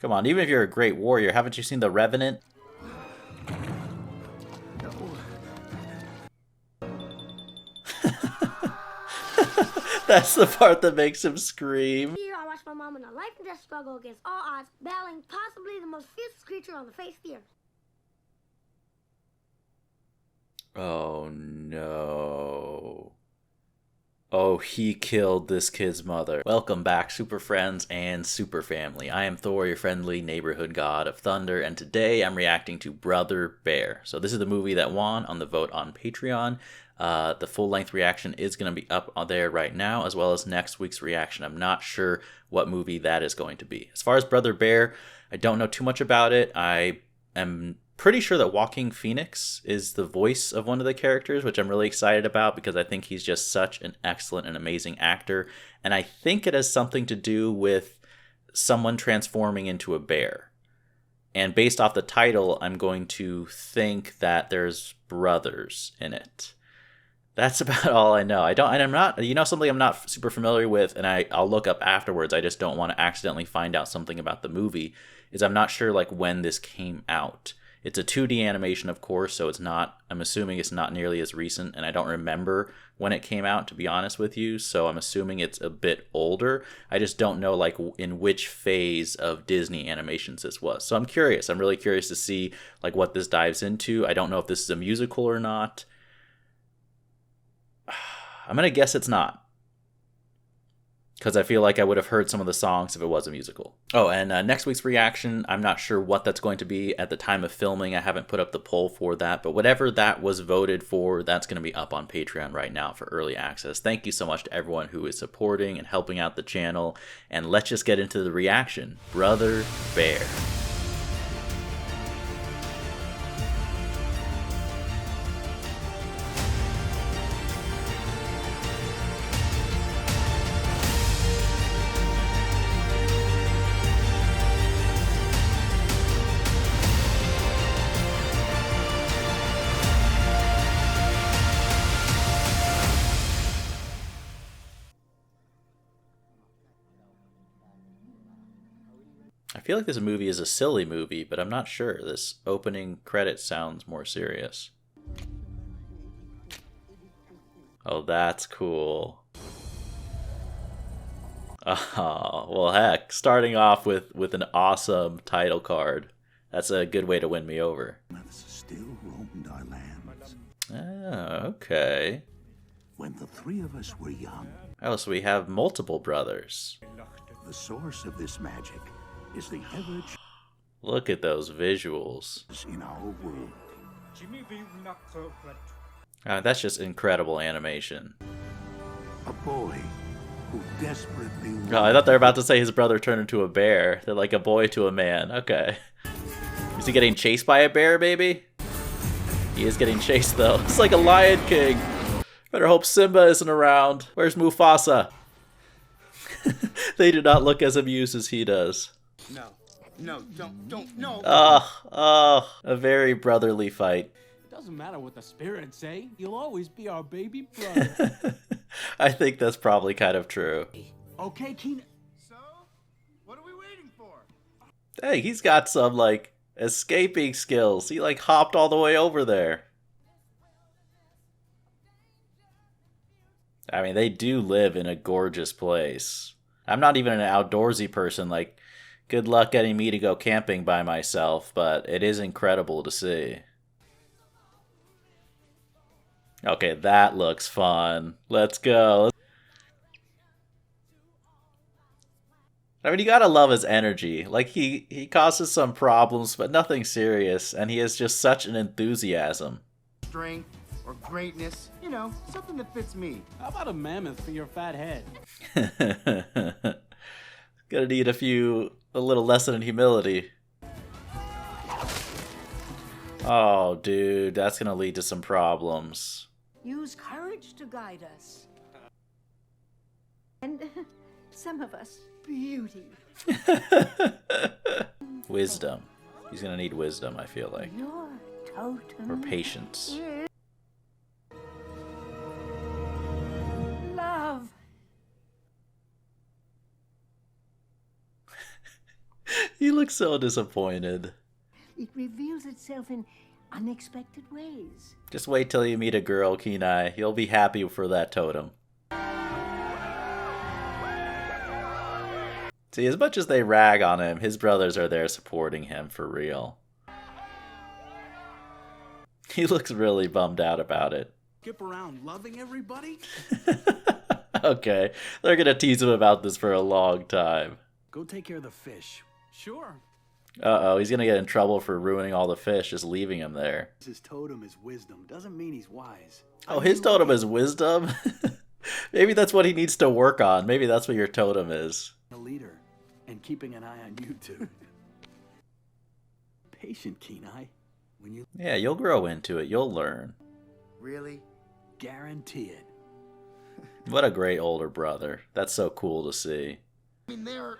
Come on, even if you're a great warrior, haven't you seen The Revenant? That's the part that makes him scream. Here I watched my mom in a life and death struggle against all odds, battling possibly the most fierce creature on the face of the earth. Oh no. Oh, he killed this kid's mother. Welcome back, super friends and super family. I am Thor, your friendly neighborhood god of thunder, and today I'm reacting to Brother Bear. So this is the movie that won on the vote on Patreon. The full-length reaction is going to be up on there right now, as well as next week's reaction. I'm not sure what movie that is going to be. As far as Brother Bear, I don't know too much about it. I am pretty sure that Joaquin Phoenix is the voice of one of the characters, which I'm really excited about because I think he's just such an excellent and amazing actor. And I think it has something to do with someone transforming into a bear. And based off the title, I'm going to think that there's brothers in it. That's about all I know. I'm not, something I'm not super familiar with, and I'll look up afterwards. I just don't want to accidentally find out something about the movie, is I'm not sure like when this came out. It's a 2D animation, of course, so I'm assuming it's not nearly as recent, and I don't remember when it came out, to be honest with you, so I'm assuming it's a bit older. I just don't know, like, in which phase of Disney animations this was. So I'm curious. I'm really curious to see, like, what this dives into. I don't know if this is a musical or not. I'm going to guess it's not, because I feel like I would have heard some of the songs if it was a musical. Oh, and next week's reaction, I'm not sure what that's going to be at the time of filming. I haven't put up the poll for that, but whatever that was voted for, that's going to be up on Patreon right now for early access. Thank you so much to everyone who is supporting and helping out the channel, and let's just get into the reaction. Brother Bear. I feel like this movie is a silly movie, but I'm not sure. This opening credit sounds more serious. Oh, that's cool. Oh, well, heck, starting off with an awesome title card. That's a good way to win me over. Still roamed our lands. Oh, okay. When the three of us were young. Oh, so we have multiple brothers. The source of this magic is the ever Look at those visuals. in our world. That's just incredible animation. A boy who desperately Oh, I thought they were about to say his brother turned into a bear. They're like a boy to a man. Okay. Is he getting chased by a bear, baby? He is getting chased, though. It's like a Lion King. Better hope Simba isn't around. Where's Mufasa? They do not look as amused as he does. No, don't, no. A very brotherly fight. It doesn't matter what the spirits say. You'll always be our baby brother. I think that's probably kind of true. Okay, Keenan. So, what are we waiting for? Hey, he's got some, like, escaping skills. He, like, hopped all the way over there. I mean, they do live in a gorgeous place. I'm not even an outdoorsy person, like, good luck getting me to go camping by myself, but it is incredible to see. Okay, that looks fun. Let's go. I mean, you gotta love his energy. Like, he causes some problems, but nothing serious, and he has just such an enthusiasm. Strength or greatness, something that fits me. How about a mammoth for your fat head? Gonna need a little lesson in humility. Oh, dude, that's gonna lead to some problems. Use courage to guide us. And some of us, beauty. Wisdom. He's gonna need wisdom, I feel like. Your totem. Or patience. He looks so disappointed. It reveals itself in unexpected ways. Just wait till you meet a girl, Kenai. You'll be happy for that totem. See, as much as they rag on him, his brothers are there supporting him for real. He looks really bummed out about it. Skip around loving everybody? Okay, they're gonna tease him about this for a long time. Go take care of the fish. Sure. Uh-oh, he's gonna get in trouble for ruining all the fish, just leaving him there. His totem is wisdom. Doesn't mean he's wise. Oh, his totem is wisdom? Maybe that's what he needs to work on. Maybe that's what your totem is. A leader and keeping an eye on you two. Patient, Kenai. When you Yeah, you'll grow into it. You'll learn. Really? guarantee it. What a great older brother. That's so cool to see. I mean, they're...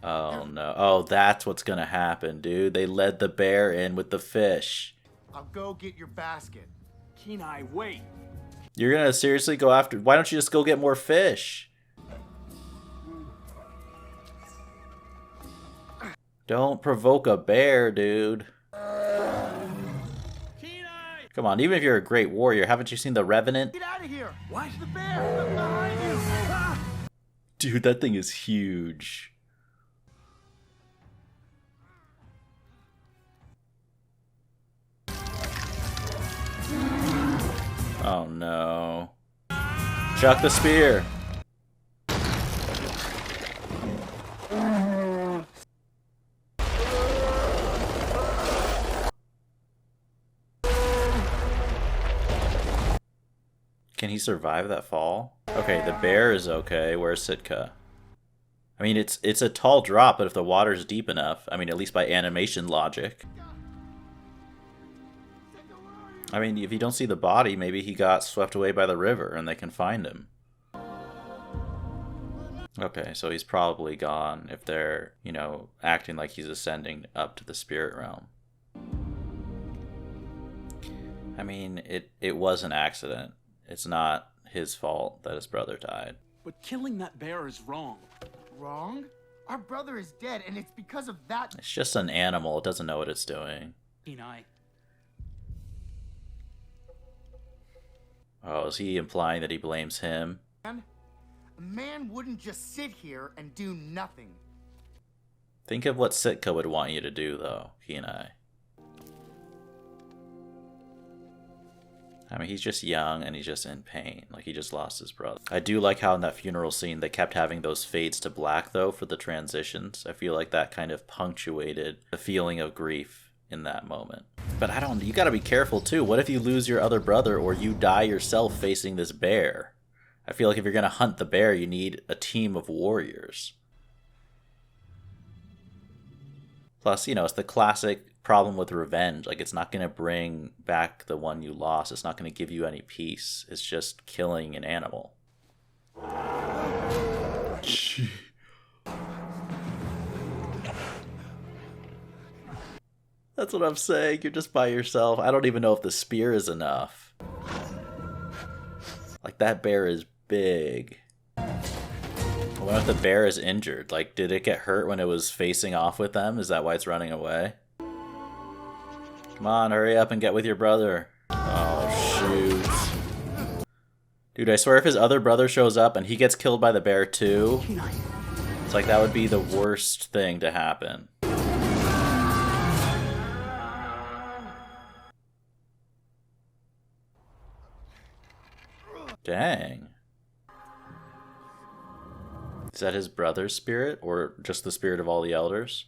Oh no. Oh, that's what's gonna happen, dude. They led the bear in with the fish. I'll go get your basket. Kenai, wait. You're gonna seriously go after... Why don't you just go get more fish? Don't provoke a bear, dude. Kenai! Come on, even if you're a great warrior, haven't you seen The Revenant? Get out of here! Watch the bear! Look behind you! Ah! Dude, that thing is huge. Oh no. Chuck the spear. Can he survive that fall? Okay, the bear is okay. Where's Sitka? I mean, it's a tall drop, but if the water's deep enough, I mean, at least by animation logic. I mean, if you don't see the body, maybe he got swept away by the river and they can find him. Okay, so he's probably gone if they're, you know, acting like he's ascending up to the spirit realm. I mean, it was an accident. It's not his fault that his brother died. But killing that bear is wrong. Wrong? Our brother is dead, and it's because of that... It's just an animal. It doesn't know what it's doing. Kenai. Oh, is he implying that he blames him? A man wouldn't just sit here and do nothing. Think of what Sitka would want you to do, though, Kenai. I mean, he's just young and he's just in pain. Like, he just lost his brother. I do like how in that funeral scene they kept having those fades to black, though, for the transitions. I feel like that kind of punctuated the feeling of grief in that moment. But you gotta be careful, too. What if you lose your other brother or you die yourself facing this bear? I feel like if you're gonna hunt the bear, you need a team of warriors. Plus, you know, it's the classic problem with revenge. Like, it's not going to bring back the one you lost. It's not going to give you any peace. It's just killing an animal. That's what I'm saying. You're just by yourself. I don't even know if the spear is enough. Like, that bear is big. What if the bear is injured? Like, did it get hurt when it was facing off with them? Is that why it's running away? Come on, hurry up and get with your brother. Oh, shoot. Dude, I swear if his other brother shows up and he gets killed by the bear too, it's like that would be the worst thing to happen. Dang. Is that his brother's spirit, or just the spirit of all the elders?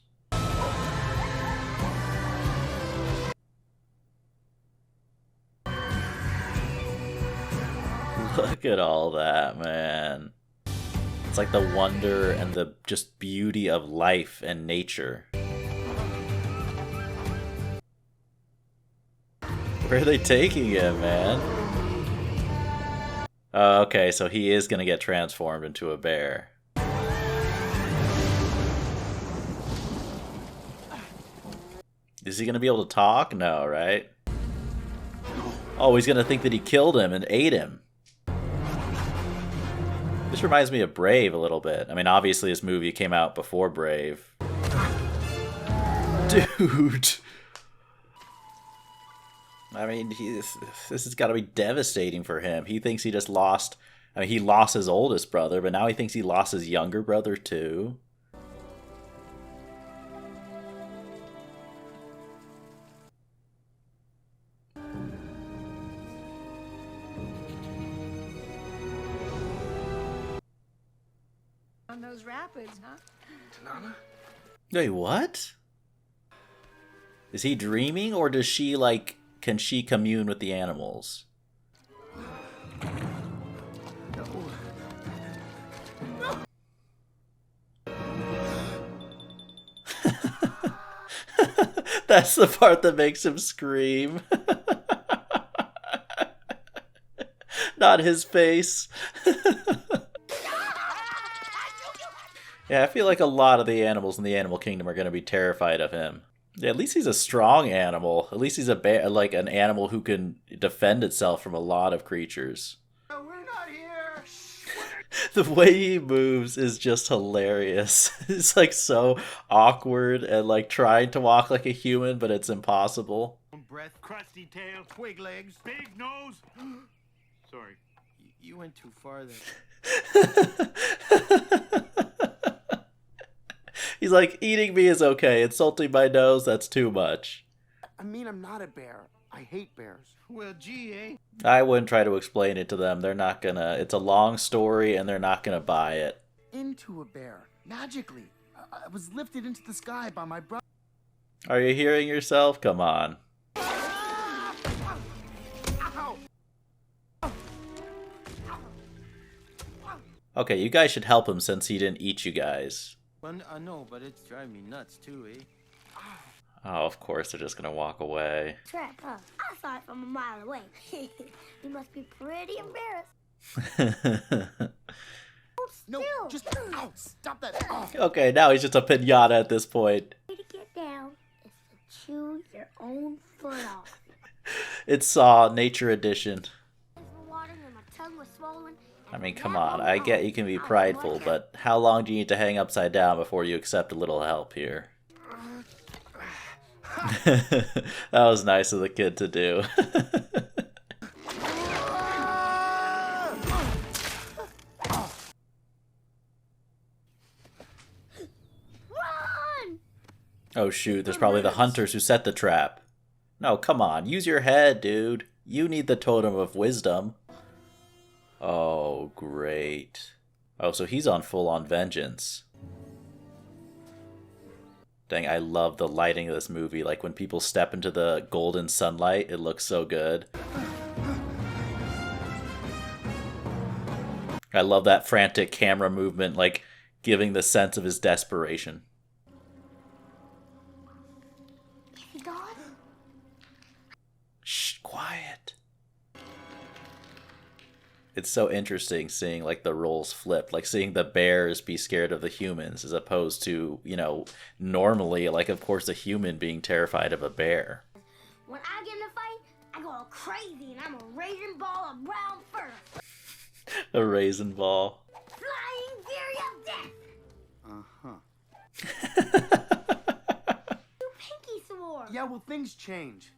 Look at all that, man. It's like the wonder and the just beauty of life and nature. Where are they taking him, man? Oh, okay, so he is gonna get transformed into a bear. Is he gonna be able to talk? No, right? Oh, he's gonna think that he killed him and ate him. This reminds me of Brave a little bit. I mean, obviously this movie came out before Brave. Dude. I mean, this has got to be devastating for him. He thinks he just lost... I mean, he lost his oldest brother, but now he thinks he lost his younger brother too. On those rapids, huh? Wait, what? Is he dreaming, or does she, like, can she commune with the animals? That's the part that makes him scream. Not his face. Yeah, I feel like a lot of the animals in the animal kingdom are going to be terrified of him. Yeah, at least he's a strong animal. At least he's a bear, like an animal who can defend itself from a lot of creatures. No, we're not here. The way he moves is just hilarious. It's like so awkward and like trying to walk like a human, but it's impossible. Breath, crusty tail, twig legs, big nose. Sorry, you went too far there. He's like, eating me is okay. Insulting my nose, that's too much. I mean, I'm not a bear. I hate bears. Well, gee, eh? I wouldn't try to explain it to them. They're not gonna... It's a long story, and they're not gonna buy it. Into a bear. Magically. I was lifted into the sky by my brother. Are you hearing yourself? Come on. Okay, you guys should help him since he didn't eat you guys. Well, I know, but it's driving me nuts too, eh? Oh, of course they're just gonna walk away. Trap, huh? I saw it from a mile away. You must be pretty embarrassed. No, Still. just stop that. Oh. Okay, now he's just a pinata at this point. The way to get down is to chew your own foot off. It's Saw, Nature Edition. Water and my tongue was swollen. I mean, come on. I get you can be prideful, but how long do you need to hang upside down before you accept a little help here? That was nice of the kid to do. Run! Oh shoot, there's probably the hunters who set the trap. No, come on, use your head, dude. You need the totem of wisdom. Oh, great. Oh, so he's on full-on vengeance. Dang, I love the lighting of this movie. Like, when people step into the golden sunlight, it looks so good. I love that frantic camera movement, like, giving the sense of his desperation. Is he gone? Shh, quiet. It's so interesting seeing, like, the roles flip. Like, seeing the bears be scared of the humans as opposed to, you know, normally, like, of course, a human being terrified of a bear. When I get in a fight, I go all crazy and I'm a raging ball of brown fur. A raisin ball. Flying fury of death. You pinky swore. Yeah, well, things change.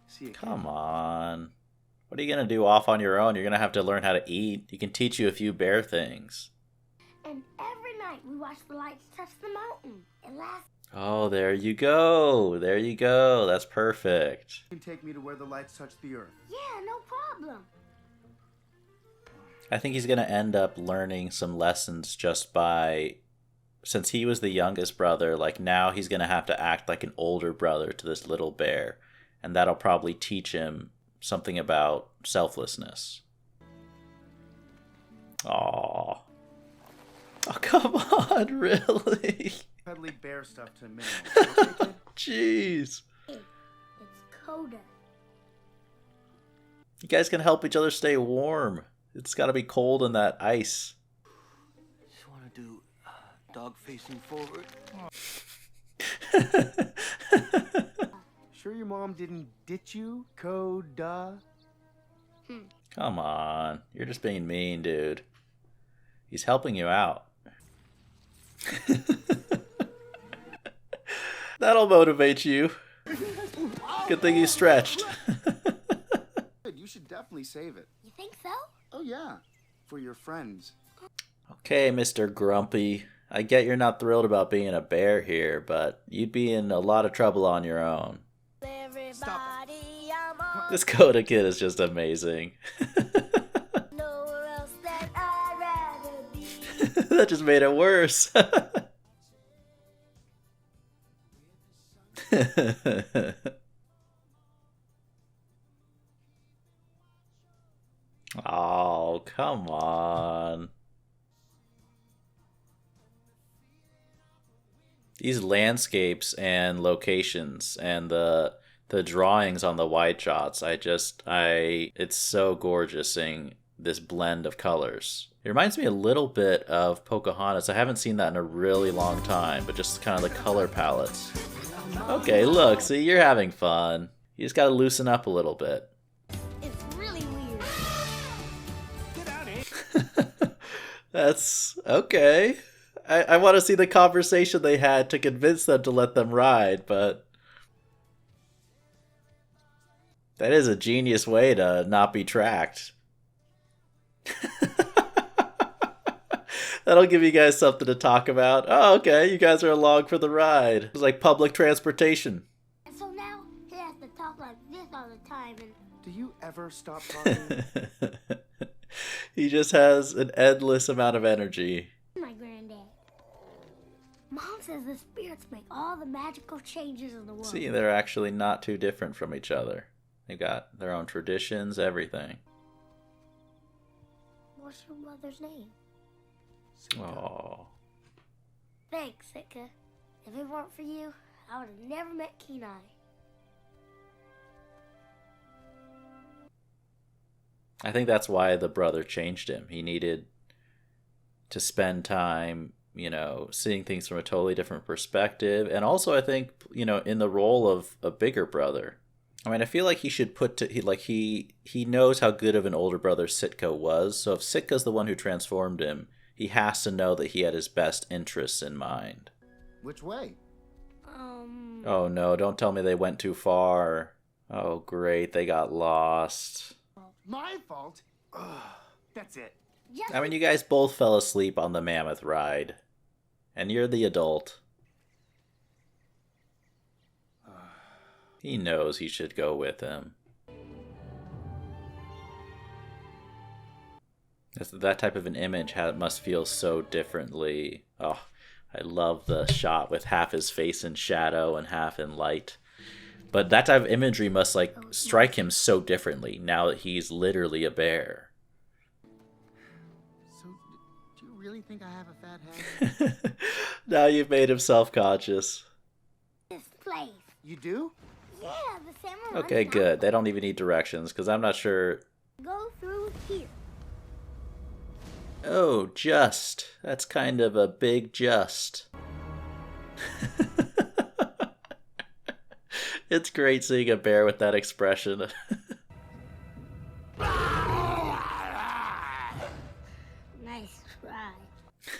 See you. Come on. What are you going to do off on your own? You're going to have to learn how to eat. He can teach you a few bear things. And every night we watch the lights touch the mountain. It lasts. Oh, there you go. There you go. That's perfect. You can take me to where the lights touch the earth. Yeah, no problem. I think he's going to end up learning some lessons just by... Since he was the youngest brother, like, now he's going to have to act like an older brother to this little bear. And that'll probably teach him something about selflessness. Aww. Oh, come on, really? Cuddly bear stuff to a minimum. Jeez. Hey, it's Coda. You guys can help each other stay warm. It's got to be cold in that ice. Just want to do dog facing forward. Sure your mom didn't ditch you, Coda? Come on. You're just being mean, dude. He's helping you out. That'll motivate you. Good thing you stretched. You should definitely save it. You think so? Oh yeah, for your friends. Okay, Mr. Grumpy. I get you're not thrilled about being a bear here, but you'd be in a lot of trouble on your own. Everybody, I'm on This Coda kid is just amazing. nowhere else that I'd rather be. That just made it worse. Oh, come on. These landscapes and locations and the drawings on the wide shots, it's so gorgeous seeing this blend of colors. It reminds me a little bit of Pocahontas. I haven't seen that in a really long time, but just kind of the color palettes. Okay, look, see, you're having fun. You just gotta loosen up a little bit. It's really weird. That's okay. I want to see the conversation they had to convince them to let them ride, but that is a genius way to not be tracked. That'll give you guys something to talk about. Oh, okay, you guys are along for the ride. It's like public transportation. And so now he has to talk like this all the time and Do you ever stop talking? He just has an endless amount of energy. my granddad. Mom says the spirits make all the magical changes in the world. See, they're actually not too different from each other. They've got their own traditions, everything. What's your mother's name? Oh. Thanks, Sitka. If it weren't for you, I would have never met Kenai. I think that's why the brother changed him. He needed to spend time, seeing things from a totally different perspective. And also, I think, in the role of a bigger brother. I mean, I feel like he should he knows how good of an older brother Sitka was. So if Sitka's the one who transformed him, he has to know that he had his best interests in mind. Which way? Oh no, don't tell me they went too far. Oh great, they got lost. My fault? Ugh, that's it. I mean, you guys both fell asleep on the mammoth ride. And you're the adult. He knows he should go with him. That type of an image must feel so differently. Oh, I love the shot with half his face in shadow and half in light. But that type of imagery must strike him so differently now that he's literally a bear. So, do you really think I have a fat head? Now you've made him self-conscious. This place. You do? Yeah, the samurai. Okay, good. They don't even need directions, because I'm not sure. Go through here. Oh, just. That's kind of a big just. It's great seeing a bear with that expression. Nice try.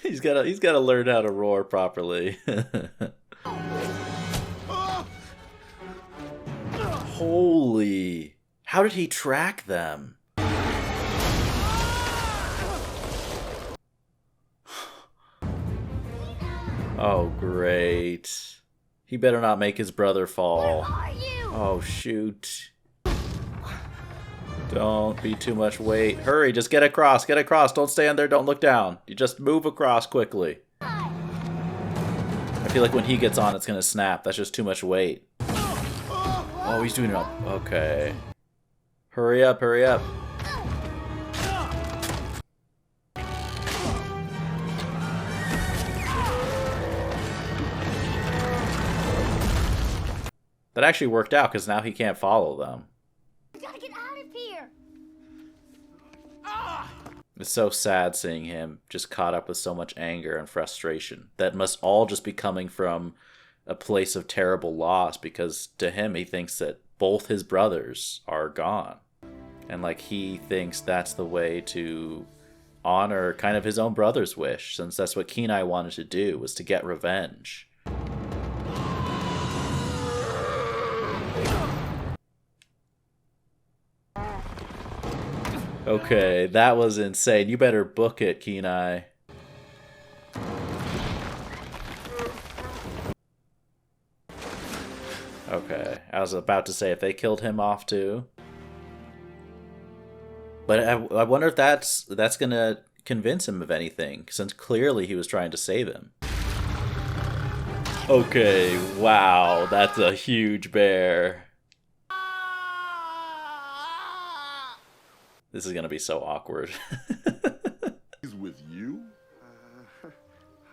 He's gotta learn how to roar properly. Holy! How did he track them? Oh, great. He better not make his brother fall. Where are you? Oh, shoot. Don't be too much weight. Hurry, just get across, get across. Don't stand there, don't look down. You just move across quickly. I feel like when he gets on, it's gonna snap. That's just too much weight. Oh, he's doing it up. Okay. Hurry up, hurry up. That actually worked out, because now he can't follow them. We gotta get out of here. It's so sad seeing him just caught up with so much anger and frustration. That must all just be coming from a place of terrible loss, because to him, he thinks that both his brothers are gone. And he thinks that's the way to honor kind of his own brother's wish, since that's what Kenai wanted to do, was to get revenge. Okay, that was insane. You better book it, Kenai. Okay, I was about to say if they killed him off too. But I wonder if that's gonna convince him of anything, since clearly he was trying to save him. Okay, wow, that's a huge bear. This is gonna be so awkward. He's with you?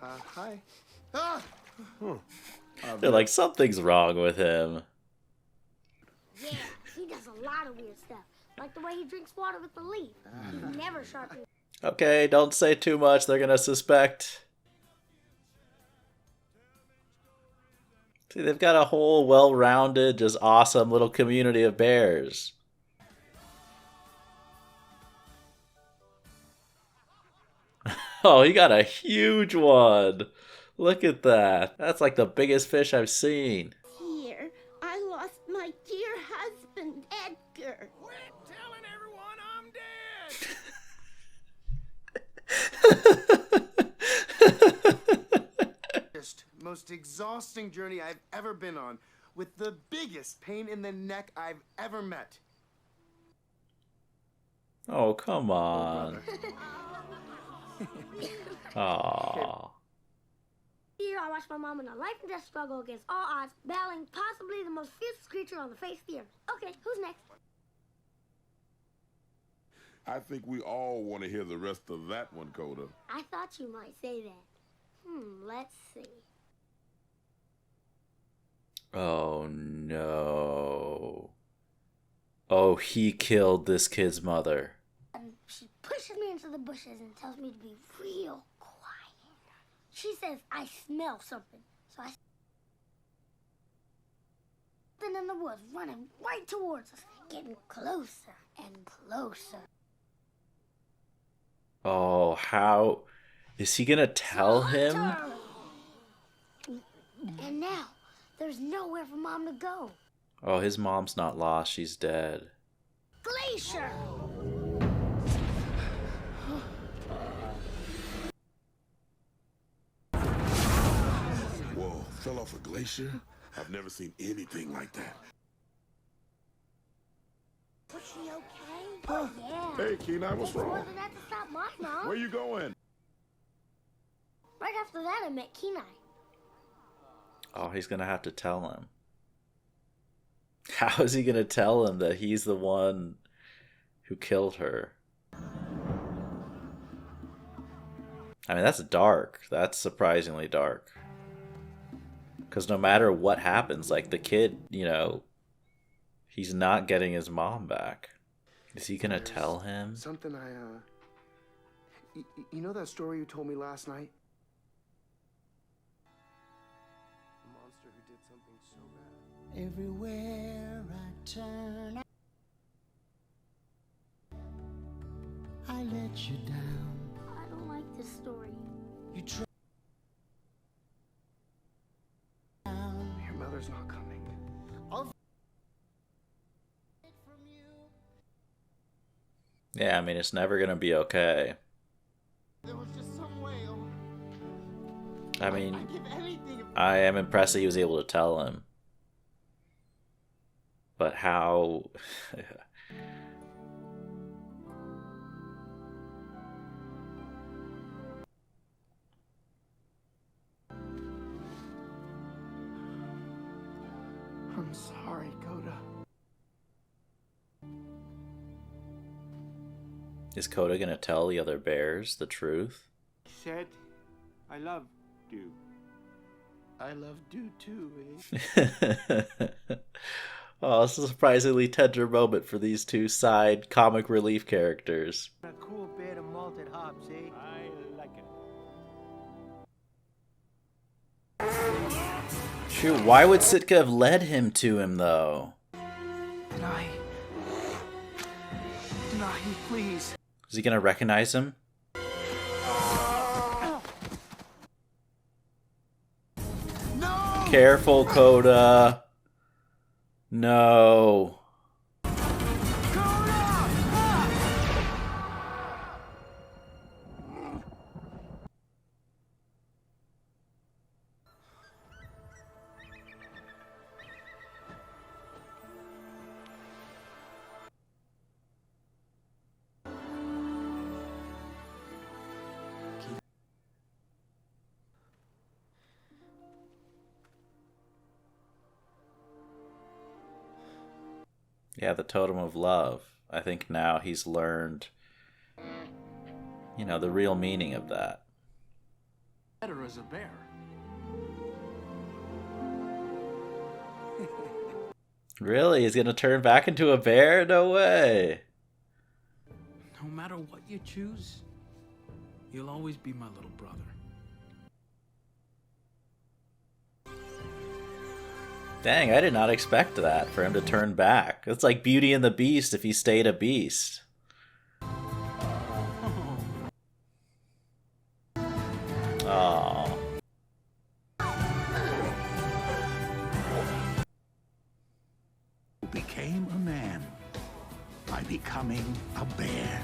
Hi. They're like, something's wrong with him. Yeah, he does a lot of weird stuff. Like the way he drinks water with the leaf. He never sharpens. Okay, don't say too much, they're gonna suspect. See, they've got a whole well-rounded, just awesome little community of bears. Oh, he got a huge one. Look at that. That's like the biggest fish I've seen. Here, I lost my dear husband, Edgar. Quit telling everyone I'm dead! Most exhausting journey I've ever been on, with the biggest pain in the neck I've ever met. Oh, come on. Aww. Here I watched my mom in a life and death struggle against all odds, battling possibly the most fierce creature on the face of the earth. Okay, who's next? I think we all want to hear the rest of that one, Coda. I thought you might say that. Let's see. Oh no. Oh, he killed this kid's mother. She pushes me into the bushes and tells me to be real quiet. She says I smell something, so I something in the woods running right towards us, getting closer and closer. Oh, how is he gonna tell him? And now there's nowhere for Mom to go. Oh, his mom's not lost, she's dead. Glacier! Whoa, fell off a glacier? I've never seen anything like that. Was she okay? Yeah. Hey, Kenai, what's More wrong? than that to stop my mom. Where you going? Right after that, I met Kenai. Oh, he's gonna have to tell him. How is he gonna tell him that he's the one who killed her? I mean, that's dark. That's surprisingly dark. Because no matter what happens, like the kid, you know, he's not getting his mom back. Is he gonna tell him? Something you know that story you told me last night? The monster who did something so bad. Everywhere I turn, I let you down. I don't like this story. You try. Your mother's not coming. Yeah, I mean, it's never gonna be okay. There was just some way. I mean, I'd give anything if I am impressed that he was able to tell him. But how... I'm sorry, Coda. Is Coda gonna tell the other bears the truth? Said, I love you. I love you too, eh? Oh, it's a surprisingly tender moment for these two side comic relief characters. A cool bit of malted hops, eh? I like it. Shoot, why would Sitka have led him to him, though? Deny, please. Is he gonna recognize him? Careful, Coda. No. Yeah, the totem of love. I think now he's learned, the real meaning of that. Better as a bear. Really? He's gonna turn back into a bear? No way. No matter what you choose, you'll always be my little brother. Dang, I did not expect that, for him to turn back. It's like Beauty and the Beast if he stayed a beast. Aww. Became a man by becoming a bear.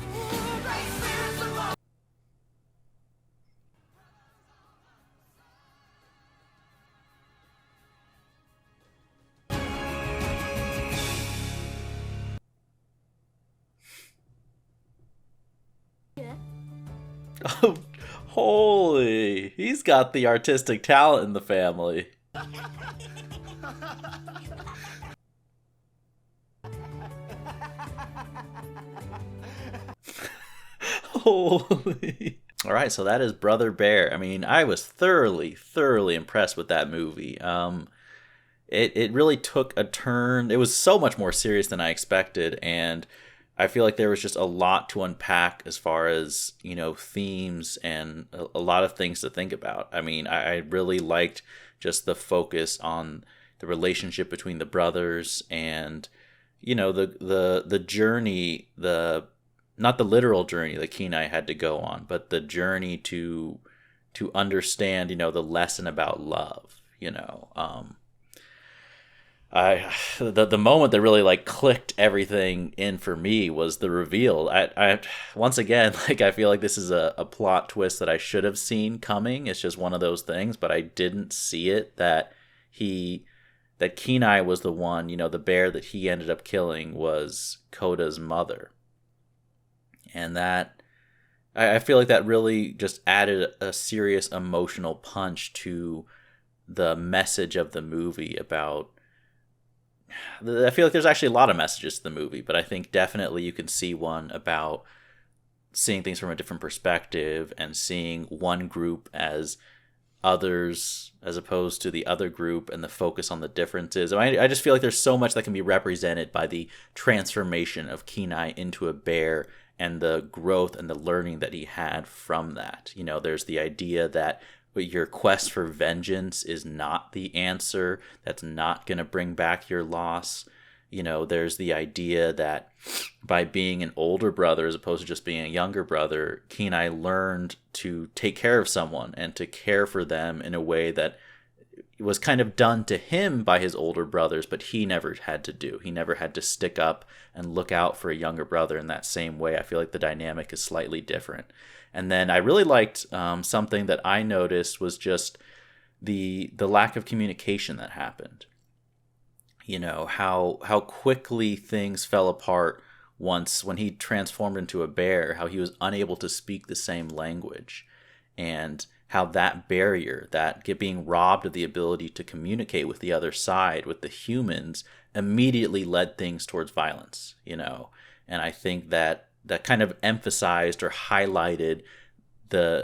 Oh, holy. He's got the artistic talent in the family. Holy. Alright, so that is Brother Bear. I mean, I was thoroughly impressed with that movie. It really took a turn. It was so much more serious than I expected, and I feel like there was just a lot to unpack as far as, themes and a lot of things to think about. I mean, I really liked just the focus on the relationship between the brothers and, the journey, not the literal journey that Kenai had to go on, but the journey to understand, the lesson about love, the moment that really clicked everything in for me was the reveal. I once again, I feel like this is a plot twist that I should have seen coming. It's just one of those things, but I didn't see it that Kenai was the one, the bear that he ended up killing was Koda's mother. And that I feel like that really just added a serious emotional punch to the message of the movie about. I feel like there's actually a lot of messages to the movie, but I think definitely you can see one about seeing things from a different perspective and seeing one group as others as opposed to the other group and the focus on the differences. I just feel like there's so much that can be represented by the transformation of Kenai into a bear and the growth and the learning that he had from that. There's the idea that your quest for vengeance is not the answer. That's not going to bring back your loss. There's the idea that by being an older brother as opposed to just being a younger brother, Kenai learned to take care of someone and to care for them in a way that was kind of done to him by his older brothers, but he never had to do. He never had to stick up and look out for a younger brother in that same way. I feel like the dynamic is slightly different. And then I really liked something that I noticed was just the lack of communication that happened. How quickly things fell apart when he transformed into a bear, how he was unable to speak the same language, and how that barrier, being robbed of the ability to communicate with the other side, with the humans, immediately led things towards violence, And I think that kind of emphasized or highlighted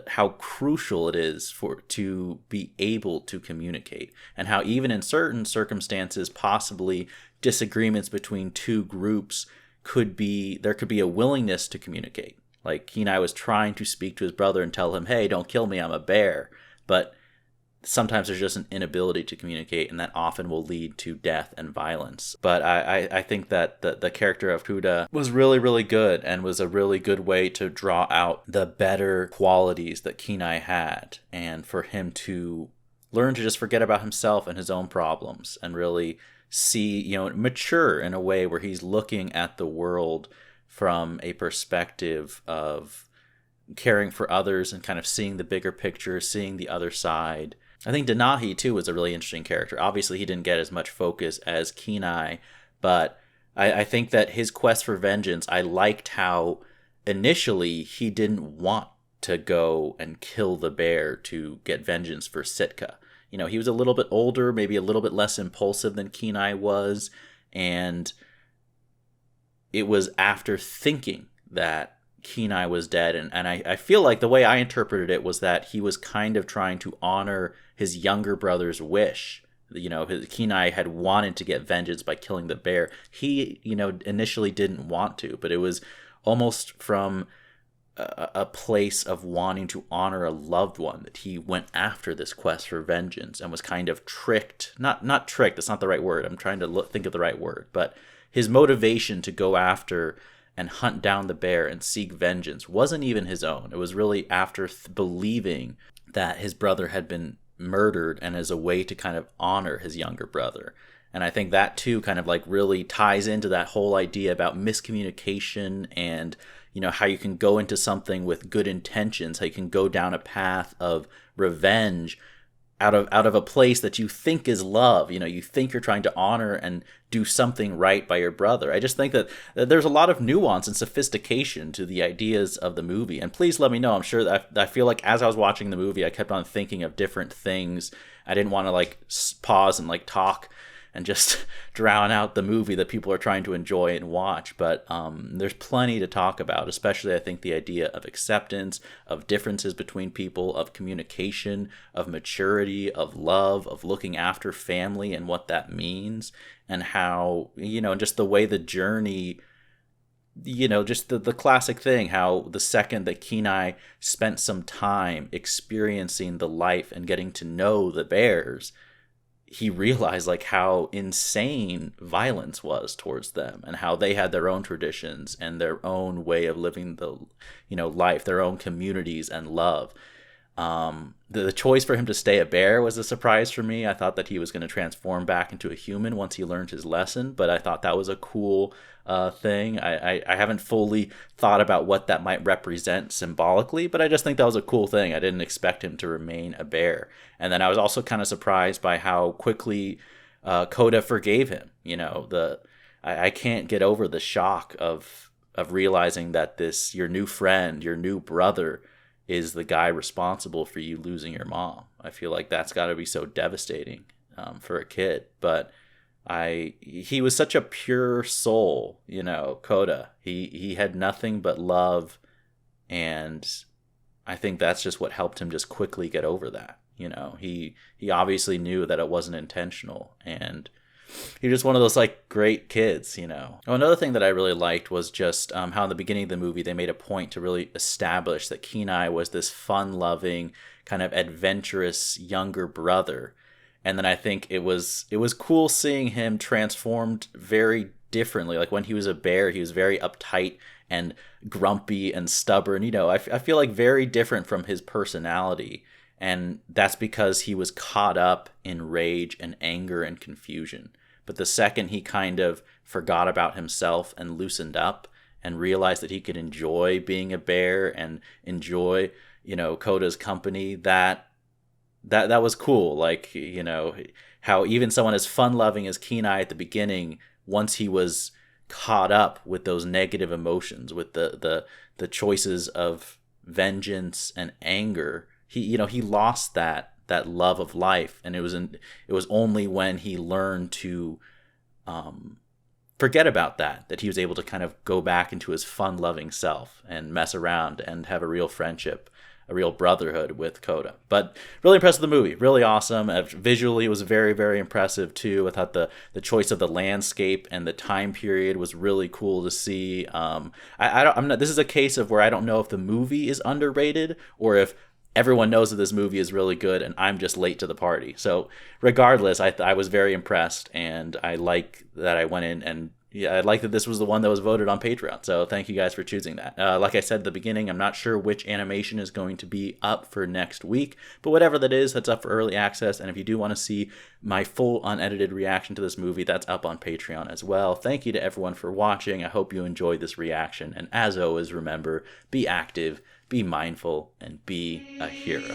how crucial it is to be able to communicate, and how even in certain circumstances, possibly disagreements between two groups there could be a willingness to communicate. Like Kenai was trying to speak to his brother and tell him, hey, don't kill me, I'm a bear. But sometimes there's just an inability to communicate, and that often will lead to death and violence. But I think that the character of Huda was really, really good, and was a really good way to draw out the better qualities that Kenai had, and for him to learn to just forget about himself and his own problems and really see, mature in a way where he's looking at the world from a perspective of caring for others and kind of seeing the bigger picture, seeing the other side. I think Denahi, too, was a really interesting character. Obviously, he didn't get as much focus as Kenai, but I think that his quest for vengeance, I liked how initially he didn't want to go and kill the bear to get vengeance for Sitka. He was a little bit older, maybe a little bit less impulsive than Kenai was, and it was after thinking that Kenai was dead, and I feel like the way I interpreted it was that he was kind of trying to honor his younger brother's wish. Kenai had wanted to get vengeance by killing the bear. He, initially didn't want to, but it was almost from a place of wanting to honor a loved one that he went after this quest for vengeance and was kind of tricked. Not tricked, that's not the right word. I'm trying to think of the right word. But his motivation to go after and hunt down the bear and seek vengeance wasn't even his own. It was really after believing that his brother had been murdered and as a way to kind of honor his younger brother. And I think that too kind of like really ties into that whole idea about miscommunication and, how you can go into something with good intentions, how you can go down a path of revenge out of a place that you think is love. You think you're trying to honor and do something right by your brother. I just think that there's a lot of nuance and sophistication to the ideas of the movie. And please let me know. I'm sure that I feel like as I was watching the movie, I kept on thinking of different things. I didn't want to pause and talk and just drown out the movie that people are trying to enjoy and watch. But there's plenty to talk about, especially I think the idea of acceptance, of differences between people, of communication, of maturity, of love, of looking after family and what that means, and how, just the way the journey, just the classic thing, how the second that Kenai spent some time experiencing the life and getting to know the bears, he realized how insane violence was towards them and how they had their own traditions and their own way of living the, life, their own communities and love. The choice for him to stay a bear was a surprise for me. I thought that he was going to transform back into a human once he learned his lesson, but I thought that was a cool thing. I haven't fully thought about what that might represent symbolically, but I just think that was a cool thing. I didn't expect him to remain a bear. And then I was also kind of surprised by how quickly Coda forgave him. I can't get over the shock of realizing that your new friend, your new brother, is the guy responsible for you losing your mom. I feel like that's got to be so devastating for a kid. But he was such a pure soul, Coda. He had nothing but love, and I think that's just what helped him just quickly get over that. He obviously knew that it wasn't intentional, and he was just one of those great kids, Another thing that I really liked was just how in the beginning of the movie they made a point to really establish that Kenai was this fun-loving, kind of adventurous younger brother. And then I think it was cool seeing him transformed very differently. When he was a bear, he was very uptight and grumpy and stubborn. I feel like very different from his personality. And that's because he was caught up in rage and anger and confusion. But the second he kind of forgot about himself and loosened up and realized that he could enjoy being a bear and enjoy, Coda's company, that was cool. How even someone as fun-loving as Kenai at the beginning, once he was caught up with those negative emotions, with the choices of vengeance and anger, he lost that love of life, and it was only when he learned to forget about that he was able to kind of go back into his fun-loving self and mess around and have a real friendship, a real brotherhood with Coda. But really impressed with the movie, really awesome. Visually, it was very, very impressive too. I thought the choice of the landscape and the time period was really cool to see. This is a case of where I don't know if the movie is underrated or if everyone knows that this movie is really good and I'm just late to the party. So regardless, I was very impressed, and I like that I went in and Yeah, I like that this was the one that was voted on Patreon, so thank you guys for choosing that. Like I said at the beginning, I'm not sure which animation is going to be up for next week, but whatever that is, that's up for early access, and if you do want to see my full unedited reaction to this movie, that's up on Patreon as well. Thank you to everyone for watching. I hope you enjoyed this reaction, and as always, remember, be active, be mindful, and be a hero.